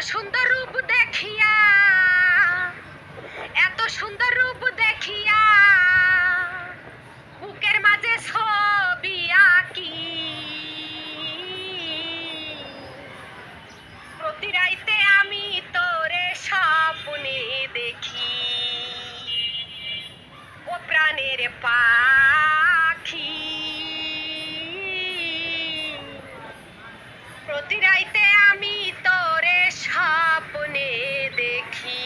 সুন্দর রূপ দেখিয়া, এত সুন্দর রূপ দেখিয়া বুকের মাঝে ছবি আঁকি। প্রতি রাইতে আমি তোরে স্বপ্নে দেখি, ও প্রাণের পাখি। প্রতি রাইতে আমি তোরে স্বপ্নে দেখি।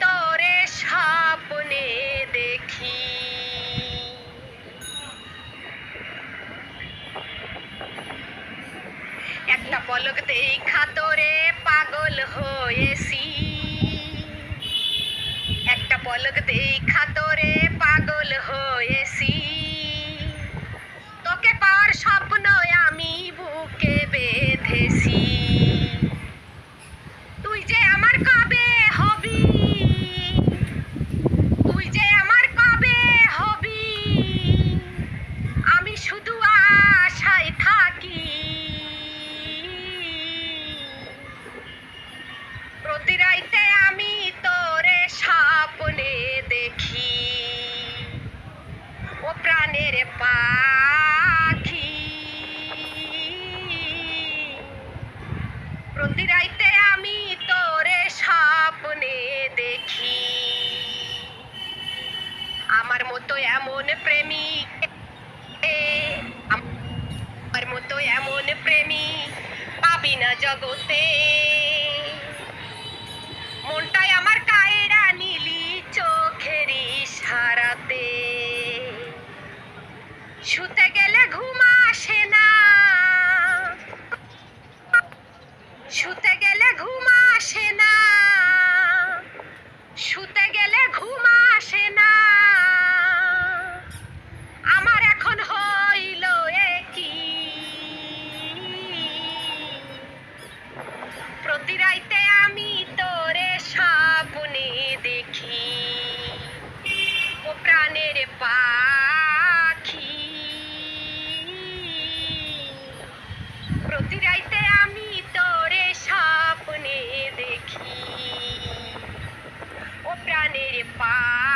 তোরে স্বপ্নে দেখি। একটা পলক দেখা তোরে পাগল হয়েছি, একটা পলক দেখা তোরে পাগল হয়েছি। তোকে পাওয়ার স্বপ্ন আমি বুকে বেঁধেছি। তুই যে আমার কবে হবি, তুই যে আমার কবে হবি, আমি শুধু আশায় থাকি। প্রতি রাইতে আমি তোরে স্বপ্নে দেখি, ও প্রাণের পাখি। প্রতি রাইতে আমি তোরে স্বপ্নে দেখি। আমার মতো এমন প্রেমিক, আমার মতো এমন প্রেমিক পাবি না জগতে। মনটাই আমার কায়রা নীলি চোখের ইশারাতে। শুতে গেলে ঘুম আসে না, শুতে গেলে ঘুম আসে না, শুতে গেলে ঘুম আসে না। আমার এখন হইল কি, প্রতি রাইতে আমি তোরে স্বপ্নে দেখি, ও প্রাণের পাখি। প্রতি রাইতে আমি তোরে স্বপ্নে দেখি, ও প্রাণের পাখি।